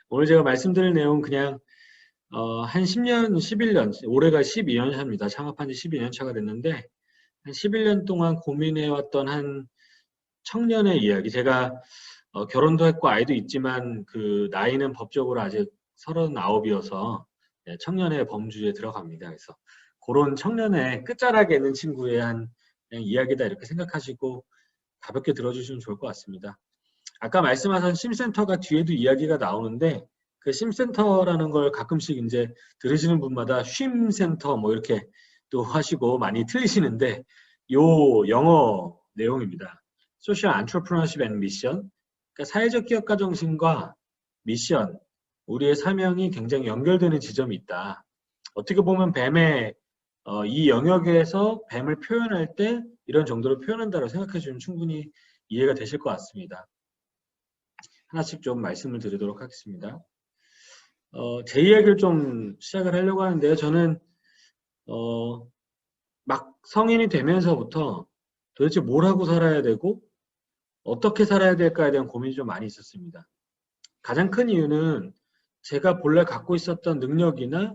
오늘 제가 말씀드릴 내용 그냥 한 10년, 11년, 올해가 12년 차입니다. 창업한 지 12년 차가 됐는데 한 11년 동안 고민해왔던 한 청년의 이야기. 제가 결혼도 했고 아이도 있지만 그 나이는 법적으로 아직 39이어서 청년의 범주에 들어갑니다. 그래서 그런 청년의 끝자락에 있는 친구의 한 그냥 이야기다 이렇게 생각하시고 가볍게 들어주시면 좋을 것 같습니다. 아까 말씀하신 심센터가 뒤에도 이야기가 나오는데 그 심센터라는 걸 가끔씩 이제 들으시는 분마다 쉼센터 뭐 이렇게 또 하시고 많이 틀리시는데 요 영어 내용입니다. Social Entrepreneurship and Mission. 그러니까 사회적 기업가 정신과 미션, 우리의 사명이 굉장히 연결되는 지점이 있다. 어떻게 보면 뱀의 이 영역에서 뱀을 표현할 때 이런 정도로 표현한다고 생각해 주면 충분히 이해가 되실 것 같습니다. 하나씩 좀 말씀을 드리도록 하겠습니다. 제 이야기를 좀 시작을 하려고 하는데요. 저는 막 성인이 되면서부터 도대체 뭘 하고 살아야 되고 어떻게 살아야 될까에 대한 고민이 좀 많이 있었습니다. 가장 큰 이유는 제가 본래 갖고 있었던 능력이나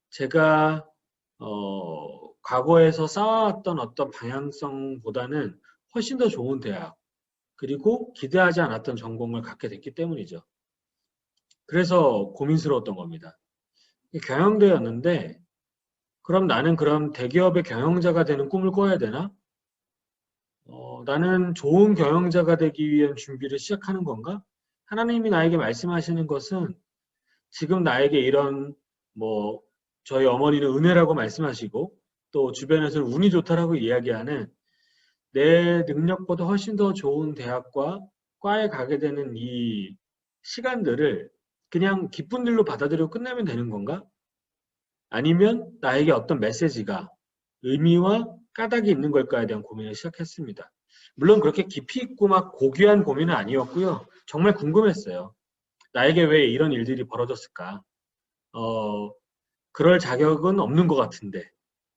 제가 과거에서 쌓아왔던 어떤 방향성보다는 훨씬 더 좋은 대학 그리고 기대하지 않았던 전공을 갖게 됐기 때문이죠. 그래서 고민스러웠던 겁니다. 경영대였는데 그럼 나는 그럼 대기업의 경영자가 되는 꿈을 꿔야 되나? 나는 좋은 경영자가 되기 위한 준비를 시작하는 건가? 하나님이 나에게 말씀하시는 것은 지금 나에게 이런 뭐 저희 어머니는 은혜라고 말씀하시고 또 주변에서는 운이 좋다라고 이야기하는 내 능력보다 훨씬 더 좋은 대학과 과에 가게 되는 이 시간들을 그냥 기쁜 일로 받아들이고 끝나면 되는 건가? 아니면 나에게 어떤 메시지가 의미와 까닭이 있는 걸까에 대한 고민을 시작했습니다. 물론 그렇게 깊이 있고 막 고귀한 고민은 아니었고요. 정말 궁금했어요. 나에게 왜 이런 일들이 벌어졌을까? 그럴 자격은 없는 것 같은데,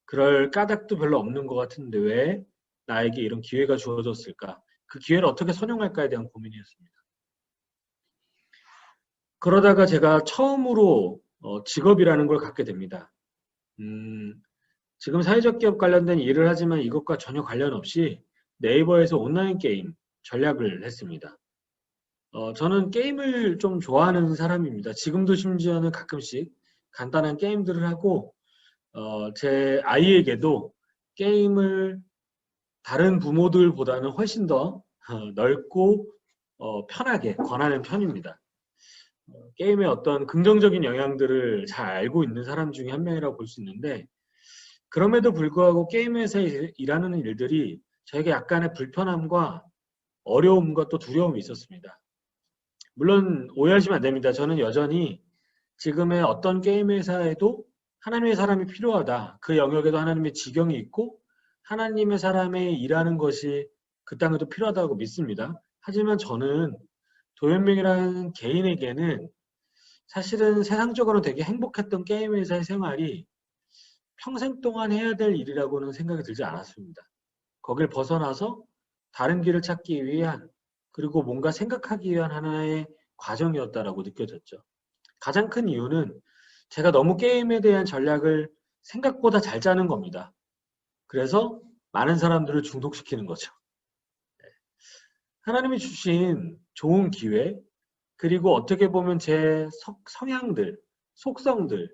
그럴 까닭도 별로 없는 것 같은데 왜 나에게 이런 기회가 주어졌을까? 그 기회를 어떻게 선용할까에 대한 고민이었습니다. 그러다가 제가 처음으로 직업이라는 걸 갖게 됩니다. 지금 사회적 기업 관련된 일을 하지만 이것과 전혀 관련 없이 네이버에서 온라인 게임 전략을 했습니다. 저는 게임을 좀 좋아하는 사람입니다. 지금도 심지어는 가끔씩 간단한 게임들을 하고 제 아이에게도 게임을 다른 부모들보다는 훨씬 더 넓고 편하게 권하는 편입니다. 게임의 어떤 긍정적인 영향들을 잘 알고 있는 사람 중에 한 명이라고 볼 수 있는데 그럼에도 불구하고 게임 회사에 일하는 일들이 저에게 약간의 불편함과 어려움과 또 두려움이 있었습니다. 물론 오해하시면 안 됩니다. 저는 여전히 지금의 어떤 게임 회사에도 하나님의 사람이 필요하다. 그 영역에도 하나님의 지경이 있고 하나님의 사람이 일하는 것이 그 땅에도 필요하다고 믿습니다. 하지만 저는 도현명이라는 개인에게는 사실은 세상적으로 되게 행복했던 게임 회사의 생활이 평생 동안 해야 될 일이라고는 생각이 들지 않았습니다. 거길 벗어나서 다른 길을 찾기 위한 그리고 뭔가 생각하기 위한 하나의 과정이었다라고 느껴졌죠. 가장 큰 이유는 제가 너무 게임에 대한 전략을 생각보다 잘 짜는 겁니다. 그래서 많은 사람들을 중독시키는 거죠. 하나님이 주신 좋은 기회, 그리고 어떻게 보면 제 성향들, 속성들,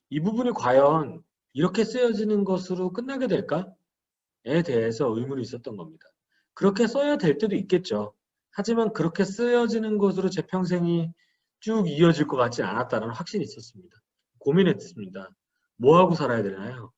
이 부분이 과연 이렇게 쓰여지는 것으로 끝나게 될까에 대해서 의문이 있었던 겁니다. 그렇게 써야 될 때도 있겠죠. 하지만 그렇게 쓰여지는 것으로 제 평생이 쭉 이어질 것 같지 않았다는 확신이 있었습니다. 고민했습니다. 뭐 하고 살아야 되나요?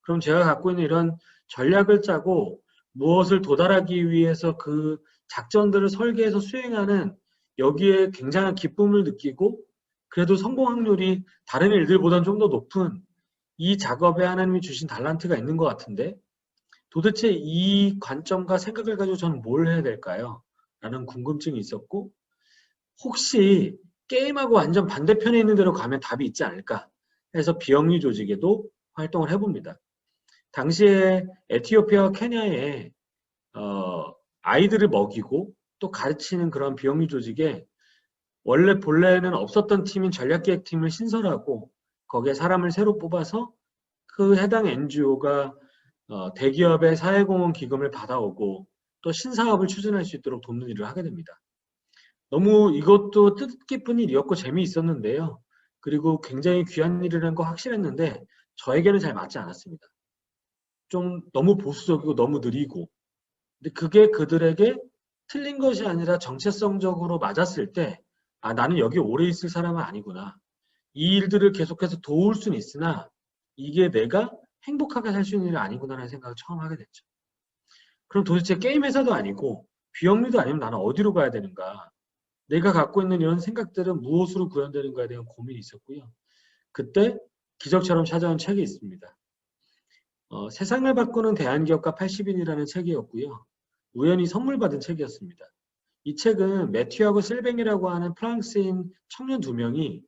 그럼 제가 갖고 있는 이런 전략을 짜고 무엇을 도달하기 위해서 그 작전들을 설계해서 수행하는 여기에 굉장한 기쁨을 느끼고 그래도 성공 확률이 다른 일들보다는 좀 더 높은 이 작업에 하나님이 주신 달란트가 있는 것 같은데 도대체 이 관점과 생각을 가지고 저는 뭘 해야 될까요? 라는 궁금증이 있었고 혹시 게임하고 완전 반대편에 있는 데로 가면 답이 있지 않을까 해서 비영리 조직에도 활동을 해봅니다. 당시에 에티오피아와 케냐에 아이들을 먹이고 또 가르치는 그런 비영리 조직에 원래 본래는 없었던 팀인 전략기획팀을 신설하고 거기에 사람을 새로 뽑아서 그 해당 NGO가 대기업의 사회공헌 기금을 받아오고 또 신사업을 추진할 수 있도록 돕는 일을 하게 됩니다. 너무 이것도 뜻깊은 일이었고 재미있었는데요. 그리고 굉장히 귀한 일이라는 거 확실했는데 저에게는 잘 맞지 않았습니다. 좀 너무 보수적이고 너무 느리고 근데 그게 그들에게 틀린 것이 아니라 정체성적으로 맞았을 때 아, 나는 여기 오래 있을 사람은 아니구나. 이 일들을 계속해서 도울 수는 있으나 이게 내가 행복하게 살 수 있는 일이 아니구나라는 생각을 처음 하게 됐죠. 그럼 도대체 게임 회사도 아니고 비영리도 아니면 나는 어디로 가야 되는가? 내가 갖고 있는 이런 생각들은 무엇으로 구현되는가에 대한 고민이 있었고요. 그때 기적처럼 찾아온 책이 있습니다. 세상을 바꾸는 대한기업가 80인이라는 책이었고요. 우연히 선물 받은 책이었습니다. 이 책은 매튜하고 실뱅이라고 하는 프랑스인 청년 두 명이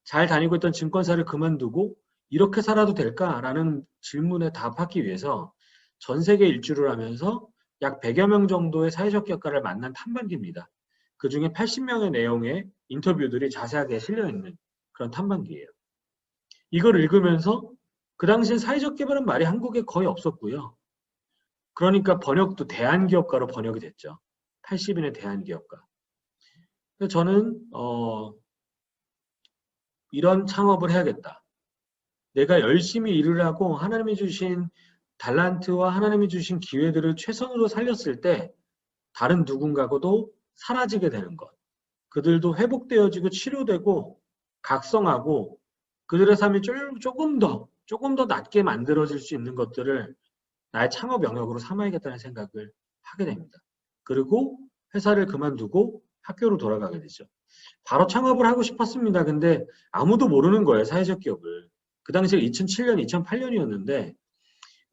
잘 다니고 있던 증권사를 그만두고 이렇게 살아도 될까라는 질문에 답하기 위해서 전 세계 일주를 하면서 약 100여 명 정도의 사회적 기업가를 만난 탐방기입니다. 그 중에 80명의 내용의 인터뷰들이 자세하게 실려있는 그런 탐방기예요. 이걸 읽으면서 그 당시엔 사회적 개발은 말이 한국에 거의 없었고요. 그러니까 번역도 대한기업가로 번역이 됐죠. 80인의 대한기업가. 저는 이런 창업을 해야겠다. 내가 열심히 일을 하고 하나님이 주신 달란트와 하나님이 주신 기회들을 최선으로 살렸을 때 다른 누군가고도 사라지게 되는 것. 그들도 회복되어지고 치료되고 각성하고 그들의 삶이 조금 더 낮게 만들어질 수 있는 것들을 나의 창업 영역으로 삼아야겠다는 생각을 하게 됩니다. 그리고 회사를 그만두고 학교로 돌아가게 되죠. 바로 창업을 하고 싶었습니다. 근데 아무도 모르는 거예요. 사회적 기업을. 그 당시에 2007년, 2008년이었는데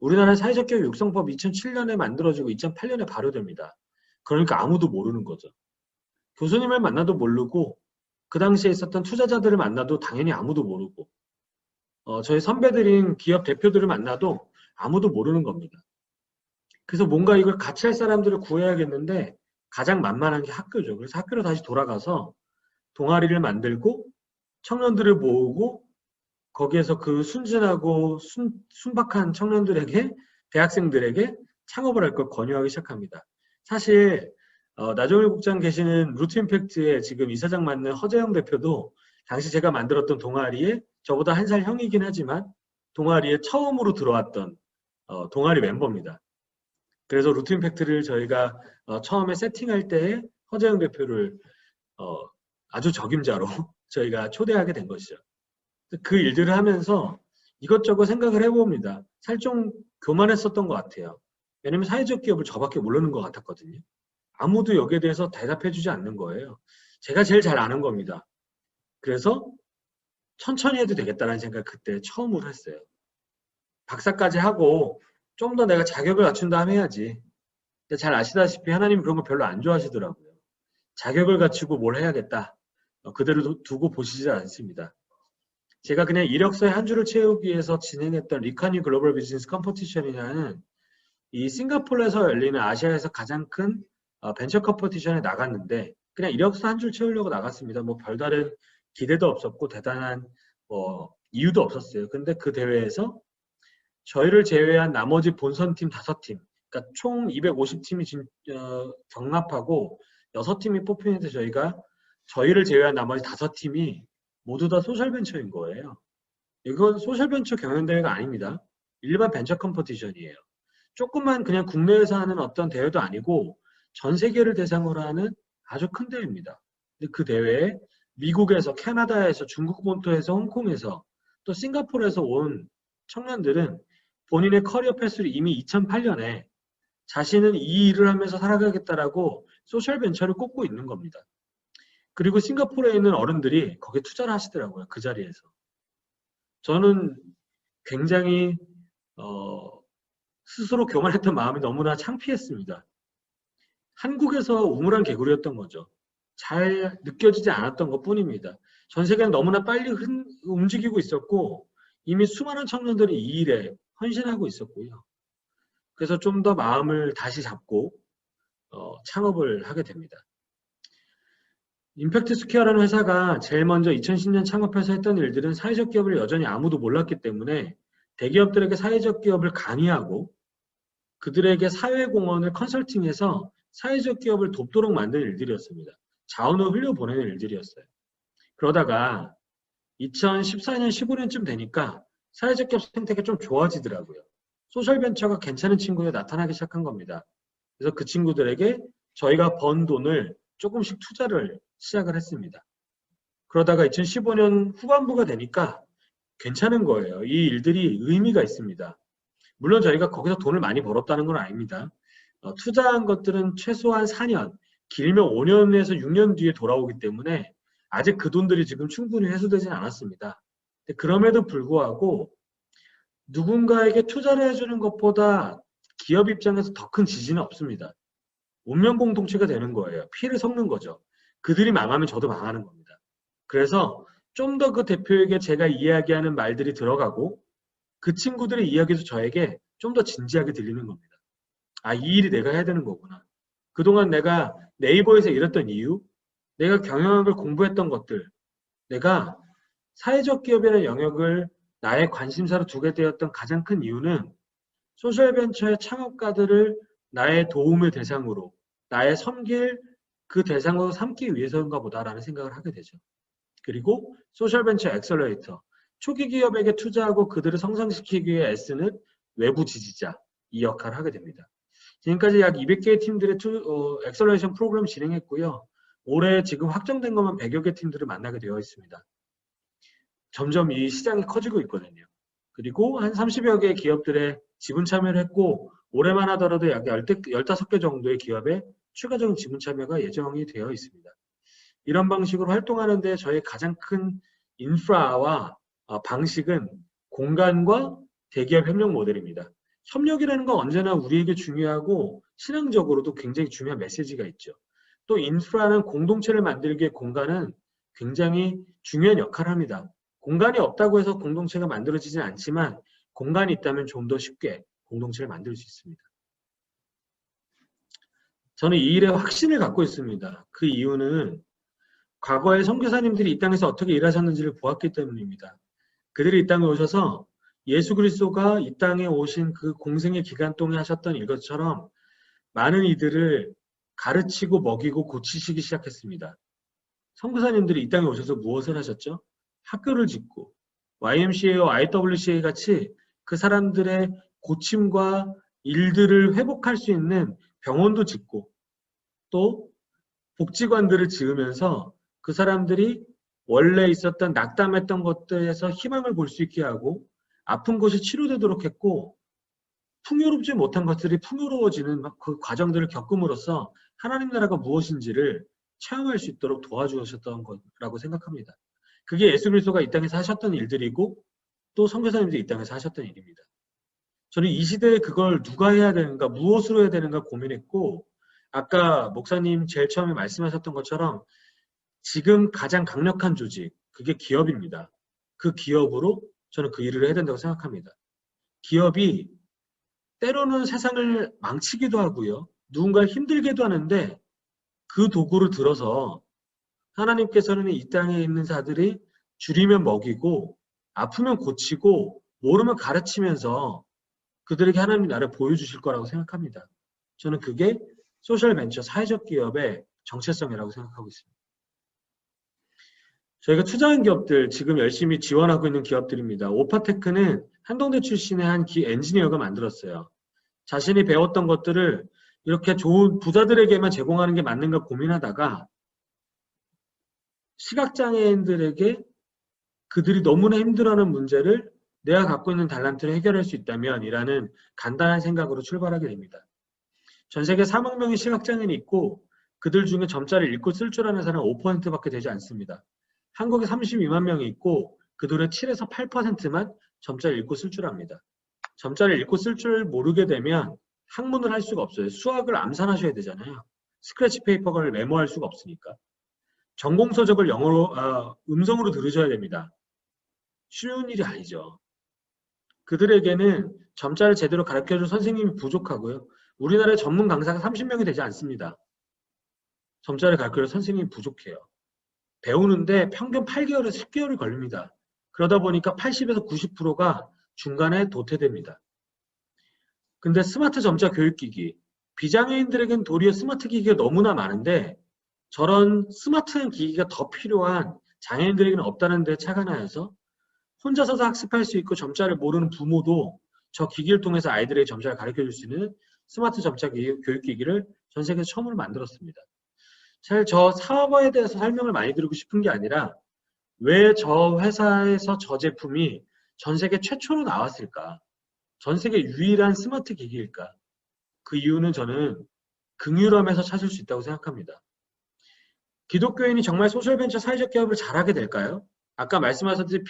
우리나라 사회적 기업 육성법 2007년에 만들어지고 2008년에 발효됩니다. 그러니까 아무도 모르는 거죠. 교수님을 만나도 모르고 그 당시에 있었던 투자자들을 만나도 당연히 아무도 모르고 저희 선배들인 기업 대표들을 만나도 아무도 모르는 겁니다. 그래서 뭔가 이걸 같이 할 사람들을 구해야겠는데 가장 만만한 게 학교죠. 그래서 학교로 다시 돌아가서 동아리를 만들고 청년들을 모으고 거기에서 그 순진하고 순박한 청년들에게 대학생들에게 창업을 할 걸 권유하기 시작합니다. 사실 나종일 국장 계시는 루트 임팩트의 지금 이사장 맡는 허재영 대표도 당시 제가 만들었던 동아리에 저보다 한 살 형이긴 하지만 동아리에 처음으로 들어왔던 동아리 멤버입니다. 그래서 루트 임팩트를 저희가 처음에 세팅할 때에 허재영 대표를 아주 적임자로 저희가 초대하게 된 것이죠. 그 일들을 하면서 이것저것 생각을 해봅니다. 살 좀 교만했었던 것 같아요. 왜냐면 사회적 기업을 저밖에 모르는 것 같았거든요. 아무도 여기에 대해서 대답해주지 않는 거예요. 제가 제일 잘 아는 겁니다. 그래서 천천히 해도 되겠다는 생각을 그때 처음으로 했어요. 박사까지 하고 좀 더 내가 자격을 갖춘 다음에 해야지. 근데 잘 아시다시피 하나님 그런 거 별로 안 좋아하시더라고요. 자격을 갖추고 뭘 해야겠다. 그대로 두고 보시지 않습니다. 제가 그냥 이력서에 한 줄을 채우기 위해서 진행했던 리카니 글로벌 비즈니스 컴퍼티션이라는 이 싱가포르에서 열리는 아시아에서 가장 큰 벤처 컴퍼티션에 나갔는데 그냥 이력서 한 줄 채우려고 나갔습니다. 뭐 별다른 기대도 없었고 대단한 이유도 없었어요. 근데 그 대회에서 저희를 제외한 나머지 본선팀 5팀, 그러니까 총 250팀이 경합하고 6팀이 뽑히는데 저희를 제외한 나머지 5팀이 모두 다 소셜벤처인 거예요. 이건 소셜벤처 경연대회가 아닙니다. 일반 벤처 컴퍼티션이에요. 조금만 그냥 국내에서 하는 어떤 대회도 아니고 전 세계를 대상으로 하는 아주 큰 대회입니다. 근데 그 대회에 미국에서, 캐나다에서, 중국 본토에서, 홍콩에서 또 싱가포르에서 온 청년들은 본인의 커리어 패스를 이미 2008년에 자신은 이 일을 하면서 살아가겠다라고 소셜벤처를 꼽고 있는 겁니다. 그리고 싱가포르에 있는 어른들이 거기에 투자를 하시더라고요. 그 자리에서. 저는 굉장히 스스로 교만했던 마음이 너무나 창피했습니다. 한국에서 우물한 개구리였던 거죠. 잘 느껴지지 않았던 것뿐입니다. 전 세계는 너무나 빨리 움직이고 있었고 이미 수많은 청년들이 이 일에 헌신하고 있었고요. 그래서 좀 더 마음을 다시 잡고 창업을 하게 됩니다. 임팩트 스퀘어라는 회사가 제일 먼저 2010년 창업해서 했던 일들은 사회적 기업을 여전히 아무도 몰랐기 때문에 대기업들에게 사회적 기업을 강의하고 그들에게 사회공헌을 컨설팅해서 사회적 기업을 돕도록 만든 일들이었습니다. 자원을 흘려보내는 일들이었어요. 그러다가 2014년, 15년쯤 되니까 사회적 기업 생태계가 좀 좋아지더라고요. 소셜벤처가 괜찮은 친구들이 나타나기 시작한 겁니다. 그래서 그 친구들에게 저희가 번 돈을 조금씩 투자를 시작을 했습니다. 그러다가 2015년 후반부가 되니까 괜찮은 거예요. 이 일들이 의미가 있습니다. 물론 저희가 거기서 돈을 많이 벌었다는 건 아닙니다. 투자한 것들은 최소한 4년, 길면 5년에서 6년 뒤에 돌아오기 때문에 아직 그 돈들이 지금 충분히 회수되진 않았습니다. 그럼에도 불구하고 누군가에게 투자를 해주는 것보다 기업 입장에서 더 큰 지지는 없습니다. 운명 공동체가 되는 거예요. 피해를 섞는 거죠. 그들이 망하면 저도 망하는 겁니다. 그래서 좀 더 그 대표에게 제가 이야기하는 말들이 들어가고 그 친구들의 이야기도 저에게 좀 더 진지하게 들리는 겁니다. 아, 이 일이 내가 해야 되는 거구나. 그동안 내가 네이버에서 일했던 이유, 내가 경영학을 공부했던 것들, 내가 사회적 기업이라는 영역을 나의 관심사로 두게 되었던 가장 큰 이유는 소셜벤처의 창업가들을 나의 도움의 대상으로, 나의 섬길 그 대상으로 삼기 위해서인가 보다라는 생각을 하게 되죠. 그리고 소셜벤처 엑셀러레이터, 초기 기업에게 투자하고 그들을 성장시키기 위해 애쓰는 외부 지지자, 이 역할을 하게 됩니다. 지금까지 약 200개의 팀들의 엑셀러레이션 프로그램 진행했고요. 올해 지금 확정된 것만 100여 개 팀들을 만나게 되어 있습니다. 점점 이 시장이 커지고 있거든요. 그리고 한 30여 개의 기업들의 지분 참여를 했고 올해만 하더라도 약 15개 정도의 기업에 추가적인 지분 참여가 예정이 되어 있습니다. 이런 방식으로 활동하는데 저의 가장 큰 인프라와 방식은 공간과 대기업 협력 모델입니다. 협력이라는 건 언제나 우리에게 중요하고 신앙적으로도 굉장히 중요한 메시지가 있죠. 또 인프라는 공동체를 만들기에 공간은 굉장히 중요한 역할을 합니다. 공간이 없다고 해서 공동체가 만들어지진 않지만 공간이 있다면 좀 더 쉽게 공동체를 만들 수 있습니다. 저는 이 일에 확신을 갖고 있습니다. 그 이유는 과거에 선교사님들이 이 땅에서 어떻게 일하셨는지를 보았기 때문입니다. 그들이 이 땅에 오셔서 예수 그리스도가 이 땅에 오신 그 공생의 기간 동안 하셨던 일것처럼 많은 이들을 가르치고 먹이고 고치시기 시작했습니다. 선교사님들이 이 땅에 오셔서 무엇을 하셨죠? 학교를 짓고 YMCA와 IWCA 같이 그 사람들의 고침과 일들을 회복할 수 있는 병원도 짓고 또 복지관들을 지으면서 그 사람들이 원래 있었던 낙담했던 것들에서 희망을 볼 수 있게 하고 아픈 것이 치료되도록 했고 풍요롭지 못한 것들이 풍요로워지는 그 과정들을 겪음으로써 하나님 나라가 무엇인지를 체험할 수 있도록 도와주셨던 거라고 생각합니다. 그게 예수 그리스도가 이 땅에서 하셨던 일들이고 또 선교사님들이 이 땅에서 하셨던 일입니다. 저는 이 시대에 그걸 누가 해야 되는가, 무엇으로 해야 되는가 고민했고 아까 목사님 제일 처음에 말씀하셨던 것처럼 지금 가장 강력한 조직, 그게 기업입니다. 그 기업으로 저는 그 일을 해야 된다고 생각합니다. 기업이 때로는 세상을 망치기도 하고요. 누군가를 힘들게도 하는데 그 도구를 들어서 하나님께서는 이 땅에 있는 자들이 줄이면 먹이고 아프면 고치고 모르면 가르치면서 그들에게 하나님 나라를 보여주실 거라고 생각합니다. 저는 그게 소셜벤처, 사회적 기업의 정체성이라고 생각하고 있습니다. 저희가 투자한 기업들, 지금 열심히 지원하고 있는 기업들입니다. 오파테크는 한동대 출신의 한 엔지니어가 만들었어요. 자신이 배웠던 것들을 이렇게 좋은 부자들에게만 제공하는 게 맞는가 고민하다가 시각장애인들에게 그들이 너무나 힘들어하는 문제를 내가 갖고 있는 달란트를 해결할 수 있다면 이라는 간단한 생각으로 출발하게 됩니다. 전 세계 3억 명의 시각장애인이 있고 그들 중에 점자를 읽고 쓸 줄 아는 사람은 5%밖에 되지 않습니다. 한국에 32만 명이 있고 그들의 7에서 8%만 점자를 읽고 쓸 줄 압니다. 점자를 읽고 쓸 줄 모르게 되면 학문을 할 수가 없어요. 수학을 암산하셔야 되잖아요. 스크래치 페이퍼를 메모할 수가 없으니까. 전공서적을 영어로, 음성으로 들으셔야 됩니다. 쉬운 일이 아니죠. 그들에게는 점자를 제대로 가르쳐줄 선생님이 부족하고요. 우리나라의 전문 강사가 30명이 되지 않습니다. 점자를 가르쳐줄 선생님이 부족해요. 배우는데 평균 8개월에서 10개월이 걸립니다. 그러다 보니까 80에서 90%가 중간에 도태됩니다. 근데 스마트 점자 교육기기, 비장애인들에겐 도리어 스마트 기기가 너무나 많은데 저런 스마트한 기기가 더 필요한 장애인들에게는 없다는 데 착안하여서 혼자서도 학습할 수 있고 점자를 모르는 부모도 저 기기를 통해서 아이들에게 점자를 가르쳐줄 수 있는 스마트 점자 교육기기를 전 세계에서 처음으로 만들었습니다. 사실 저 사업에 대해서 설명을 많이 드리고 싶은 게 아니라 왜 저 회사에서 저 제품이 전 세계 최초로 나왔을까? 전 세계 유일한 스마트 기기일까? 그 이유는 저는 긍휼함에서 찾을 수 있다고 생각합니다. 기독교인이 정말 소셜벤처 사회적 기업을 잘하게 될까요? 아까 말씀하셨듯이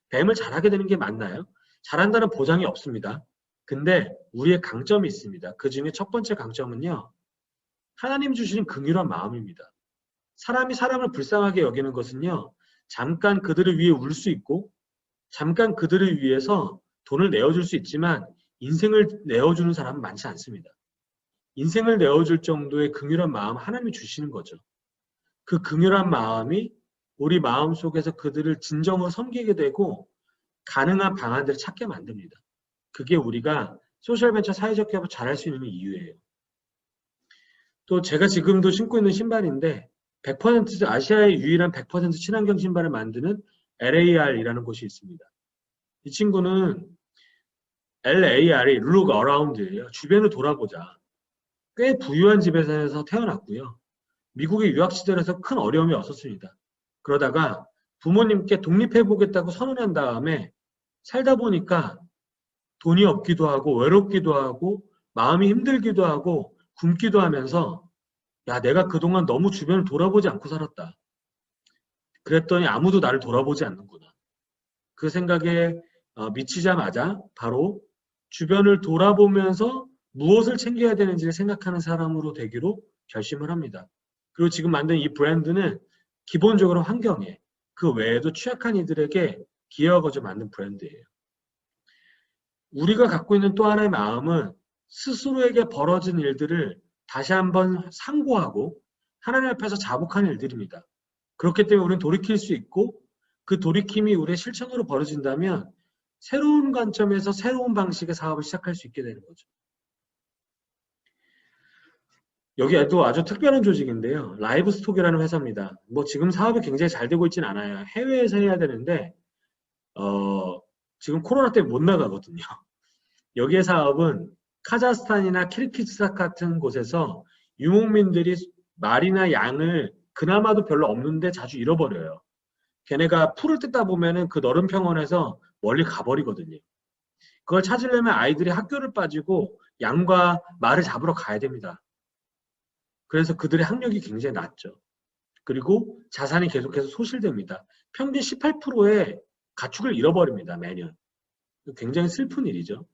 뱀을 잘하게 되는 게 맞나요? 잘한다는 보장이 없습니다. 근데 우리의 강점이 있습니다. 그 중에 첫 번째 강점은요. 하나님 주시는 긍휼한 마음입니다. 사람이 사람을 불쌍하게 여기는 것은요. 잠깐 그들을 위해 울 수 있고 잠깐 그들을 위해서 돈을 내어줄 수 있지만 인생을 내어주는 사람은 많지 않습니다. 인생을 내어줄 정도의 긍휼한 마음 하나님이 주시는 거죠. 그 긍휼한 마음이 우리 마음속에서 그들을 진정으로 섬기게 되고 가능한 방안들을 찾게 만듭니다. 그게 우리가 소셜벤처 사회적 기업을 잘할 수 있는 이유예요. 또 제가 지금도 신고 있는 신발인데 100% 아시아의 유일한 100% 친환경 신발을 만드는 LAR이라는 곳이 있습니다. 이 친구는 LAR이 Look Around예요. 주변을 돌아보자. 꽤 부유한 집에서 태어났고요. 미국의 유학 시절에서 큰 어려움이 없었습니다. 그러다가 부모님께 독립해보겠다고 선언한 다음에 살다 보니까 돈이 없기도 하고 외롭기도 하고 마음이 힘들기도 하고 굶기도 하면서 야, 내가 그동안 너무 주변을 돌아보지 않고 살았다. 그랬더니 아무도 나를 돌아보지 않는구나. 그 생각에 미치자마자 바로 주변을 돌아보면서 무엇을 챙겨야 되는지를 생각하는 사람으로 되기로 결심을 합니다. 그리고 지금 만든 이 브랜드는 기본적으로 환경에 그 외에도 취약한 이들에게 기여하고자 만든 브랜드예요. 우리가 갖고 있는 또 하나의 마음은 스스로에게 벌어진 일들을 다시 한번 상고하고 하나님 앞에서 자복하는 일들입니다. 그렇기 때문에 우리는 돌이킬 수 있고 그 돌이킴이 우리의 실천으로 벌어진다면 새로운 관점에서 새로운 방식의 사업을 시작할 수 있게 되는 거죠. 여기에도 아주 특별한 조직인데요. 라이브스톡이라는 회사입니다. 뭐 지금 사업이 굉장히 잘 되고 있지는 않아요. 해외에서 해야 되는데 지금 코로나 때문에 못 나가거든요. 여기의 사업은 카자흐스탄이나 키르기스스탄 같은 곳에서 유목민들이 말이나 양을 그나마도 별로 없는데 자주 잃어버려요. 걔네가 풀을 뜯다 보면은 그 너른 평원에서 멀리 가버리거든요. 그걸 찾으려면 아이들이 학교를 빠지고 양과 말을 잡으러 가야 됩니다. 그래서 그들의 학력이 굉장히 낮죠. 그리고 자산이 계속해서 소실됩니다. 평균 18%의 가축을 잃어버립니다. 매년. 굉장히 슬픈 일이죠.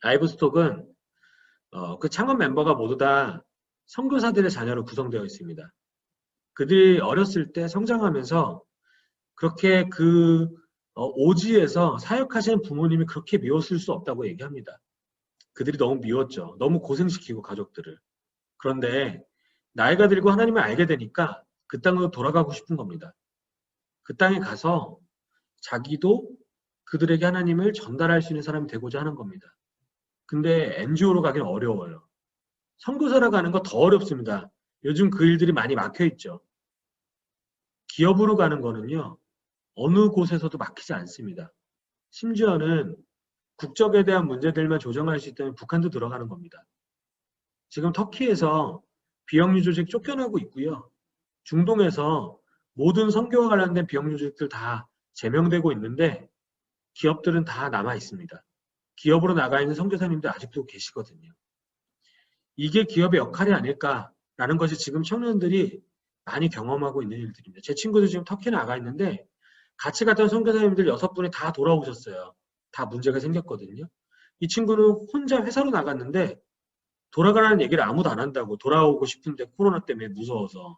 라이브스톡은 그 창업 멤버가 모두 다 선교사들의 자녀로 구성되어 있습니다. 그들이 어렸을 때 성장하면서 그렇게 그 오지에서 사역하시는 부모님이 그렇게 미웠을 수 없다고 얘기합니다. 그들이 너무 미웠죠. 너무 고생시키고 가족들을. 그런데 나이가 들고 하나님을 알게 되니까 그 땅으로 돌아가고 싶은 겁니다. 그 땅에 가서 자기도 그들에게 하나님을 전달할 수 있는 사람이 되고자 하는 겁니다. 근데 NGO로 가기는 어려워요. 선교사로 가는 거 더 어렵습니다. 요즘 그 일들이 많이 막혀 있죠. 기업으로 가는 거는요. 어느 곳에서도 막히지 않습니다. 심지어는 국적에 대한 문제들만 조정할 수 있다면 북한도 들어가는 겁니다. 지금 터키에서 비영리 조직 쫓겨나고 있고요. 중동에서 모든 선교와 관련된 비영리 조직들 다 제명되고 있는데 기업들은 다 남아 있습니다. 기업으로 나가 있는 선교사님들 아직도 계시거든요. 이게 기업의 역할이 아닐까라는 것이 지금 청년들이 많이 경험하고 있는 일들입니다. 제 친구들 지금 터키 나가 있는데 같이 갔던 선교사님들 6분이 다 돌아오셨어요. 다 문제가 생겼거든요. 이 친구는 혼자 회사로 나갔는데 돌아가라는 얘기를 아무도 안 한다고. 돌아오고 싶은데 코로나 때문에 무서워서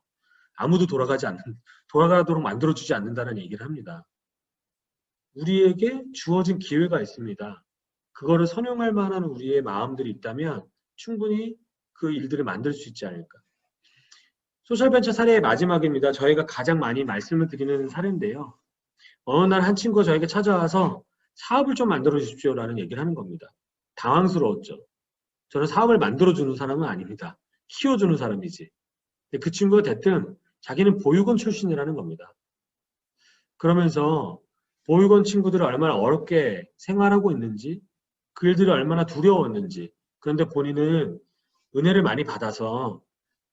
아무도 돌아가도록 만들어주지 않는다는 얘기를 합니다. 우리에게 주어진 기회가 있습니다. 그거를 선용할 만한 우리의 마음들이 있다면 충분히 그 일들을 만들 수 있지 않을까. 소셜벤처 사례의 마지막입니다. 저희가 가장 많이 말씀을 드리는 사례인데요. 어느 날 한 친구가 저에게 찾아와서 사업을 좀 만들어 주십시오라는 얘기를 하는 겁니다. 당황스러웠죠. 저는 사업을 만들어주는 사람은 아닙니다. 키워주는 사람이지. 근데 그 친구가 대뜸 자기는 보육원 출신이라는 겁니다. 그러면서 보육원 친구들이 얼마나 어렵게 생활하고 있는지, 그 일들이 얼마나 두려웠는지, 그런데 본인은 은혜를 많이 받아서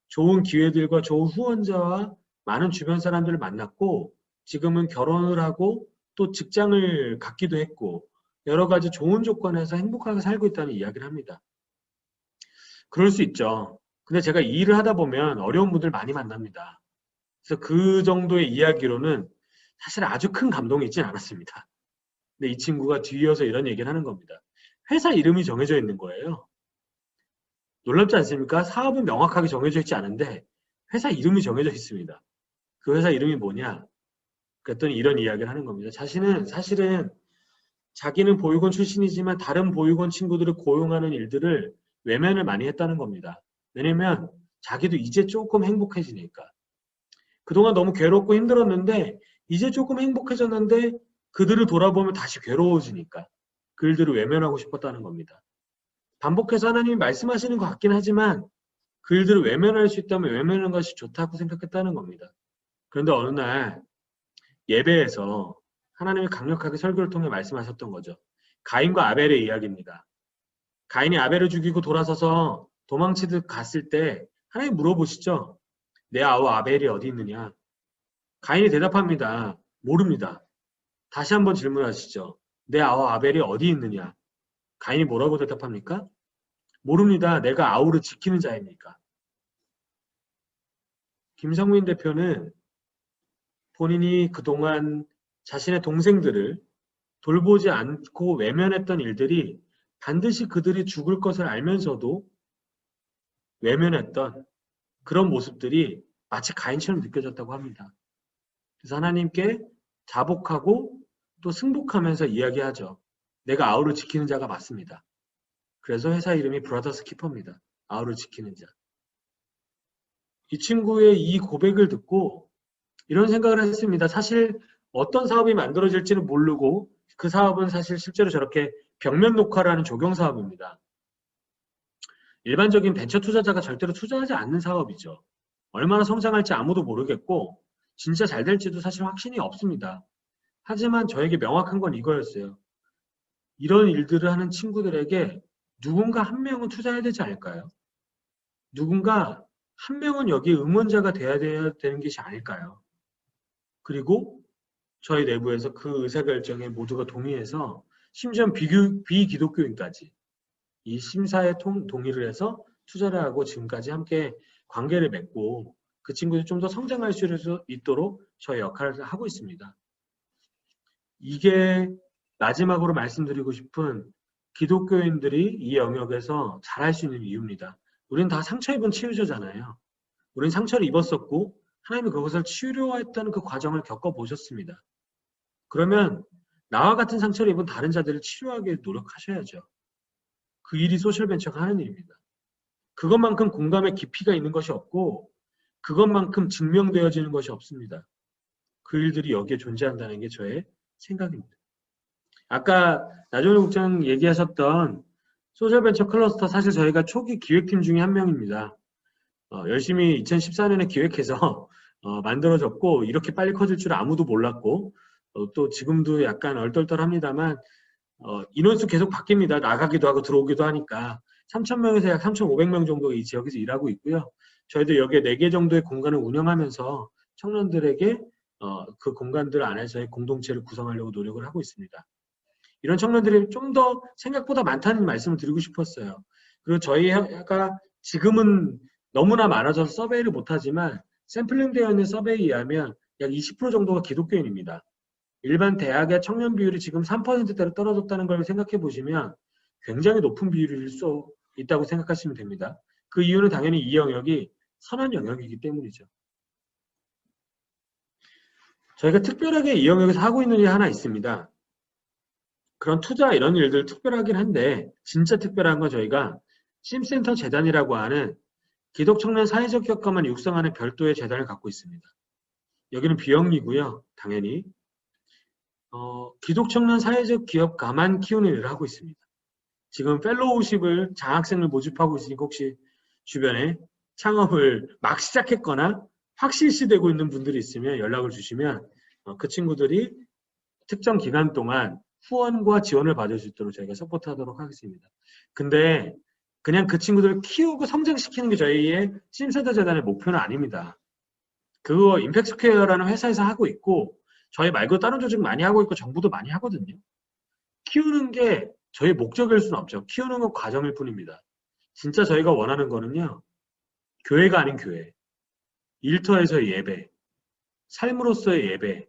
좋은 기회들과 좋은 후원자와 많은 주변 사람들을 만났고, 지금은 결혼을 하고 또 직장을 갖기도 했고, 여러 가지 좋은 조건에서 행복하게 살고 있다는 이야기를 합니다. 그럴 수 있죠. 근데 제가 이 일을 하다 보면 어려운 분들 많이 만납니다. 그래서 그 정도의 이야기로는 사실 아주 큰 감동이 있진 않았습니다. 근데 이 친구가 뒤이어서 이런 얘기를 하는 겁니다. 회사 이름이 정해져 있는 거예요. 놀랍지 않습니까? 사업은 명확하게 정해져 있지 않은데 회사 이름이 정해져 있습니다. 그 회사 이름이 뭐냐? 그랬더니 이런 이야기를 하는 겁니다. 사실은 자기는 보육원 출신이지만 다른 보육원 친구들을 고용하는 일들을 외면을 많이 했다는 겁니다. 왜냐면 자기도 이제 조금 행복해지니까. 그동안 너무 괴롭고 힘들었는데 이제 조금 행복해졌는데 그들을 돌아보면 다시 괴로워지니까 그 일들을 외면하고 싶었다는 겁니다. 반복해서 하나님이 말씀하시는 것 같긴 하지만 그 일들을 외면할 수 있다면 외면하는 것이 좋다고 생각했다는 겁니다. 그런데 어느 날 예배에서 하나님이 강력하게 설교를 통해 말씀하셨던 거죠. 가인과 아벨의 이야기입니다. 가인이 아벨을 죽이고 돌아서서 도망치듯 갔을 때 하나님 물어보시죠. 내 아우 아벨이 어디 있느냐? 가인이 대답합니다. 모릅니다. 다시 한번 질문하시죠. 내 아우 아벨이 어디 있느냐? 가인이 뭐라고 대답합니까? 모릅니다. 내가 아우를 지키는 자입니까? 김성민 대표는 본인이 그동안 자신의 동생들을 돌보지 않고 외면했던 일들이 반드시 그들이 죽을 것을 알면서도 외면했던 그런 모습들이 마치 가인처럼 느껴졌다고 합니다. 그래서 하나님께 자복하고 또 승복하면서 이야기하죠. 내가 아우를 지키는 자가 맞습니다. 그래서 회사 이름이 브라더스 키퍼입니다. 아우를 지키는 자. 이 친구의 이 고백을 듣고 이런 생각을 했습니다. 사실 어떤 사업이 만들어질지는 모르고 그 사업은 사실 실제로 저렇게 벽면 녹화라는 조경 사업입니다. 일반적인 벤처 투자자가 절대로 투자하지 않는 사업이죠. 얼마나 성장할지 아무도 모르겠고 진짜 잘 될지도 사실 확신이 없습니다. 하지만 저에게 명확한 건 이거였어요. 이런 일들을 하는 친구들에게 누군가 한 명은 투자해야 되지 않을까요? 누군가 한 명은 여기에 응원자가 돼야 되는 것이 아닐까요? 그리고 저희 내부에서 그 의사결정에 모두가 동의해서 심지어 비기독교인까지 이 심사에 동의를 해서 투자를 하고 지금까지 함께 관계를 맺고 그 친구들이 좀 더 성장할 수 있도록 저의 역할을 하고 있습니다. 이게 마지막으로 말씀드리고 싶은 기독교인들이 이 영역에서 잘할 수 있는 이유입니다. 우리는 다 상처 입은 치유자잖아요. 우리는 상처를 입었었고 하나님이 그것을 치유했다는 그 과정을 겪어보셨습니다. 그러면 나와 같은 상처를 입은 다른 자들을 치료하기 노력하셔야죠. 그 일이 소셜벤처가 하는 일입니다. 그것만큼 공감의 깊이가 있는 것이 없고 그것만큼 증명되어지는 것이 없습니다. 그 일들이 여기에 존재한다는 게 저의 생각입니다. 아까 나종일 국장 얘기하셨던 소셜벤처 클러스터 사실 저희가 초기 기획팀 중에 한 명입니다. 열심히 2014년에 기획해서 만들어졌고 이렇게 빨리 커질 줄 아무도 몰랐고 또 지금도 약간 얼떨떨합니다만 인원수 계속 바뀝니다. 나가기도 하고 들어오기도 하니까 3,000명에서 약 3,500명 정도 이 지역에서 일하고 있고요. 저희도 여기에 4개 정도의 공간을 운영하면서 청년들에게 그 공간들 안에서의 공동체를 구성하려고 노력을 하고 있습니다. 이런 청년들이 좀 더 생각보다 많다는 말씀을 드리고 싶었어요. 그리고 저희가 지금은 너무나 많아져서 서베이를 못하지만 샘플링 되어 있는 서베이에 의하면 약 20% 정도가 기독교인입니다. 일반 대학의 청년 비율이 지금 3%대로 떨어졌다는 걸 생각해 보시면 굉장히 높은 비율일 수 있다고 생각하시면 됩니다. 그 이유는 당연히 이 영역이 선한 영역이기 때문이죠. 저희가 특별하게 이 영역에서 하고 있는 일이 하나 있습니다. 그런 투자 이런 일들 특별하긴 한데 진짜 특별한 건 저희가 심센터 재단이라고 하는 기독 청년 사회적 기업가만 육성하는 별도의 재단을 갖고 있습니다. 여기는 비영리고요. 당연히 기독 청년 사회적 기업가만 키우는 일을 하고 있습니다. 지금 펠로우십을 장학생을 모집하고 있으니까 혹시 주변에 창업을 막 시작했거나 확실시되고 있는 분들이 있으면 연락을 주시면 그 친구들이 특정 기간 동안 후원과 지원을 받을 수 있도록 저희가 서포트하도록 하겠습니다. 근데 그냥 그 친구들을 키우고 성장시키는 게 저희의 심세대 재단의 목표는 아닙니다. 그거 임팩트스퀘어라는 회사에서 하고 있고 저희 말고 다른 조직 많이 하고 있고 정부도 많이 하거든요. 키우는 게 저희 목적일 수는 없죠. 키우는 건 과정일 뿐입니다. 진짜 저희가 원하는 거는요. 교회가 아닌 교회, 일터에서의 예배, 삶으로서의 예배.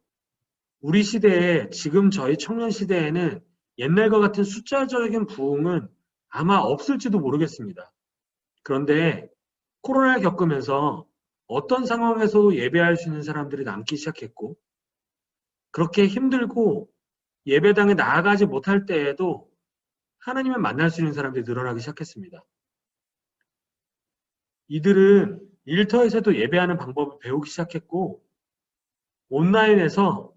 우리 시대에 지금 저희 청년 시대에는 옛날과 같은 숫자적인 부흥은 아마 없을지도 모르겠습니다. 그런데 코로나를 겪으면서 어떤 상황에서도 예배할 수 있는 사람들이 남기 시작했고 그렇게 힘들고 예배당에 나아가지 못할 때에도 하나님을 만날 수 있는 사람들이 늘어나기 시작했습니다. 이들은 일터에서도 예배하는 방법을 배우기 시작했고 온라인에서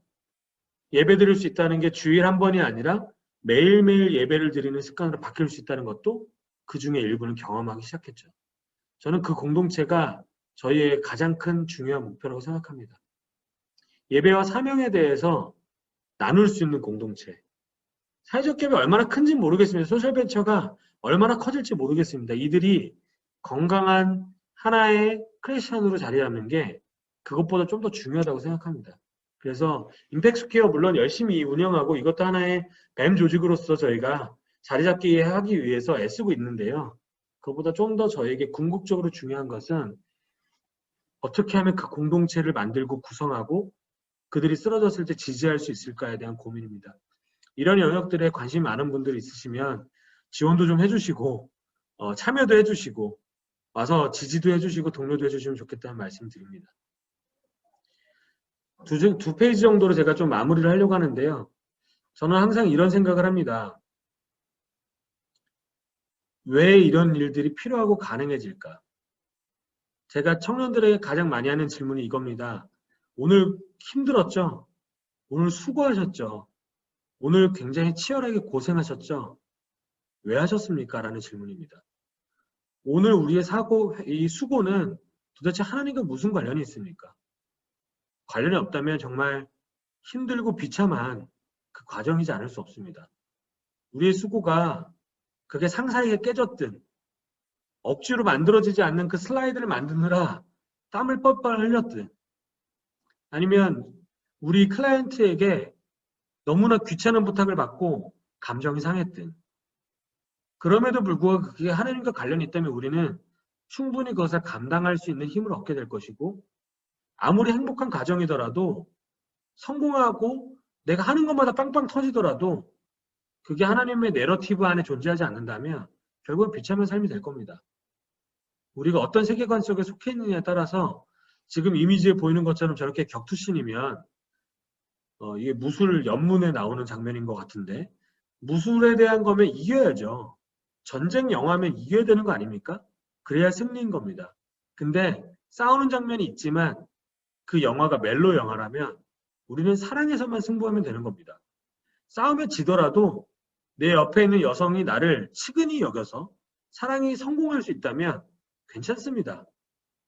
예배 드릴 수 있다는 게 주일 한 번이 아니라 매일매일 예배를 드리는 습관으로 바뀔 수 있다는 것도 그 중에 일부는 경험하기 시작했죠. 저는 그 공동체가 저희의 가장 큰 중요한 목표라고 생각합니다. 예배와 사명에 대해서 나눌 수 있는 공동체. 사회적 기업이 얼마나 큰지 모르겠습니다. 소셜벤처가 얼마나 커질지 모르겠습니다. 이들이 건강한 하나의 크리스천으로 자리 잡는 게 그것보다 좀 더 중요하다고 생각합니다. 그래서 임팩트스퀘어 물론 열심히 운영하고 이것도 하나의 뱀 조직으로서 저희가 자리 잡기 하기 위해서 애쓰고 있는데요. 그것보다 좀 더 저에게 궁극적으로 중요한 것은 어떻게 하면 그 공동체를 만들고 구성하고 그들이 쓰러졌을 때 지지할 수 있을까에 대한 고민입니다. 이런 영역들에 관심이 많은 분들이 있으시면 지원도 좀 해주시고 참여도 해주시고 와서 지지도 해주시고 독려도 해주시면 좋겠다는 말씀 드립니다. 두 페이지 정도로 제가 좀 마무리를 하려고 하는데요. 저는 항상 이런 생각을 합니다. 왜 이런 일들이 필요하고 가능해질까? 제가 청년들에게 가장 많이 하는 질문이 이겁니다. 오늘 힘들었죠? 오늘 수고하셨죠? 오늘 굉장히 치열하게 고생하셨죠? 왜 하셨습니까? 라는 질문입니다. 오늘 우리의 이 수고는 도대체 하나님과 무슨 관련이 있습니까? 관련이 없다면 정말 힘들고 비참한 그 과정이지 않을 수 없습니다. 우리의 수고가 그게 상사에게 깨졌든 억지로 만들어지지 않는 그 슬라이드를 만드느라 땀을 뻘뻘 흘렸든 아니면 우리 클라이언트에게 너무나 귀찮은 부탁을 받고 감정이 상했든 그럼에도 불구하고 그게 하나님과 관련이 있다면 우리는 충분히 그것을 감당할 수 있는 힘을 얻게 될 것이고 아무리 행복한 가정이더라도 성공하고 내가 하는 것마다 빵빵 터지더라도 그게 하나님의 내러티브 안에 존재하지 않는다면 결국은 비참한 삶이 될 겁니다. 우리가 어떤 세계관 속에 속해 있느냐에 따라서 지금 이미지에 보이는 것처럼 저렇게 격투신이면 이게 무술 연문에 나오는 장면인 것 같은데 무술에 대한 거면 이겨야죠. 전쟁 영화면 이겨야 되는 거 아닙니까? 그래야 승리인 겁니다. 근데 싸우는 장면이 있지만 그 영화가 멜로 영화라면 우리는 사랑에서만 승부하면 되는 겁니다. 싸우면 지더라도 내 옆에 있는 여성이 나를 측은히 여겨서 사랑이 성공할 수 있다면 괜찮습니다.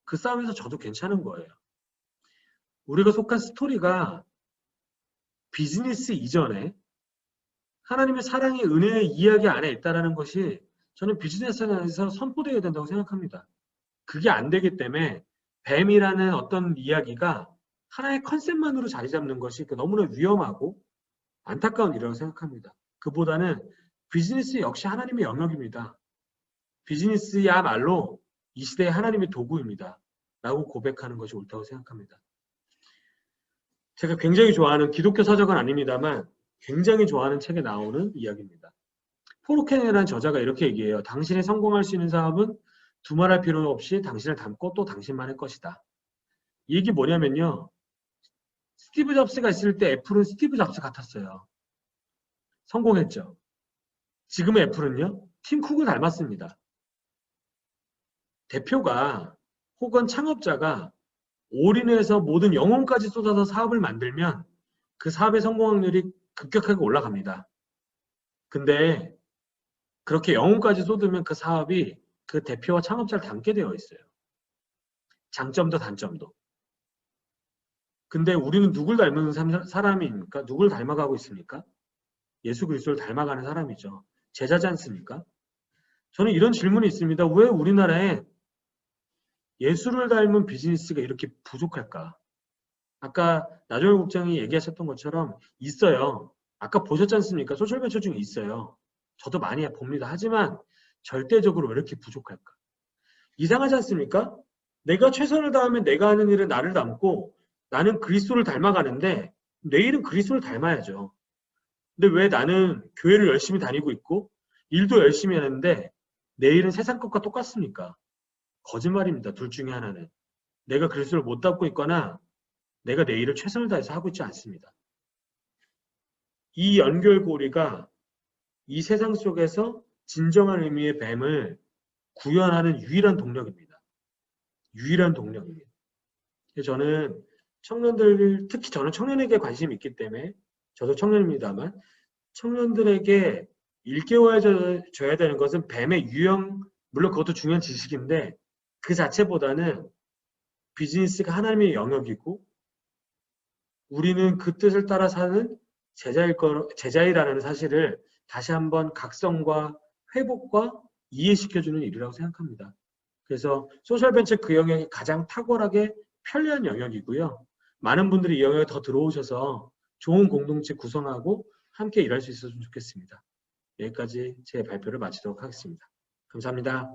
그 싸움에서 저도 괜찮은 거예요. 우리가 속한 스토리가 비즈니스 이전에 하나님의 사랑의 은혜의 이야기 안에 있다는 것이 저는 비즈니스 안에서 선포되어야 된다고 생각합니다. 그게 안 되기 때문에 뱀이라는 어떤 이야기가 하나의 컨셉만으로 자리 잡는 것이 너무나 위험하고 안타까운 일이라고 생각합니다. 그보다는 비즈니스 역시 하나님의 영역입니다. 비즈니스야말로 이 시대의 하나님의 도구입니다. 라고 고백하는 것이 옳다고 생각합니다. 제가 굉장히 좋아하는 기독교 서적은 아닙니다만 굉장히 좋아하는 책에 나오는 이야기입니다. 포르케네라는 저자가 이렇게 얘기해요. 당신이 성공할 수 있는 사업은 두말할 필요 없이 당신을 닮고 또 당신만의 것이다. 이 얘기 뭐냐면요. 스티브 잡스가 있을 때 애플은 스티브 잡스 같았어요. 성공했죠. 지금의 애플은요. 팀 쿡을 닮았습니다. 대표가 혹은 창업자가 올인해서 모든 영혼까지 쏟아서 사업을 만들면 그 사업의 성공 확률이 급격하게 올라갑니다. 근데 그렇게 영혼까지 쏟으면 그 사업이 그 대표와 창업자를 닮게 되어 있어요. 장점도 단점도. 근데 우리는 누굴 닮은 사람입니까? 누굴 닮아가고 있습니까? 예수 그리스도를 닮아가는 사람이죠. 제자지 않습니까? 저는 이런 질문이 있습니다. 왜 우리나라에 예수를 닮은 비즈니스가 이렇게 부족할까? 아까 나종일 국장이 얘기하셨던 것처럼 있어요. 아까 보셨지 않습니까? 소셜벤처 중에 있어요. 저도 많이 봅니다. 하지만 절대적으로 왜 이렇게 부족할까? 이상하지 않습니까? 내가 최선을 다하면 내가 하는 일은 나를 닮고 나는 그리스도를 닮아가는데 내일은 그리스도를 닮아야죠. 근데 왜 나는 교회를 열심히 다니고 있고 일도 열심히 하는데 내일은 세상 것과 똑같습니까? 거짓말입니다. 둘 중에 하나는. 내가 그리스도를 못 닮고 있거나 내가 내 일을 최선을 다해서 하고 있지 않습니다. 이 연결고리가 이 세상 속에서 진정한 의미의 뱀을 구현하는 유일한 동력입니다. 유일한 동력입니다. 저는 청년들, 특히 저는 청년에게 관심이 있기 때문에 저도 청년입니다만 청년들에게 일깨워줘야 되는 것은 뱀의 유형, 물론 그것도 중요한 지식인데 그 자체보다는 비즈니스가 하나님의 영역이고 우리는 그 뜻을 따라 사는 제자이라는 사실을 다시 한번 각성과 회복과 이해시켜주는 일이라고 생각합니다. 그래서 소셜벤처 그 영역이 가장 탁월하게 편리한 영역이고요. 많은 분들이 이 영역에 더 들어오셔서 좋은 공동체 구성하고 함께 일할 수 있었으면 좋겠습니다. 여기까지 제 발표를 마치도록 하겠습니다. 감사합니다.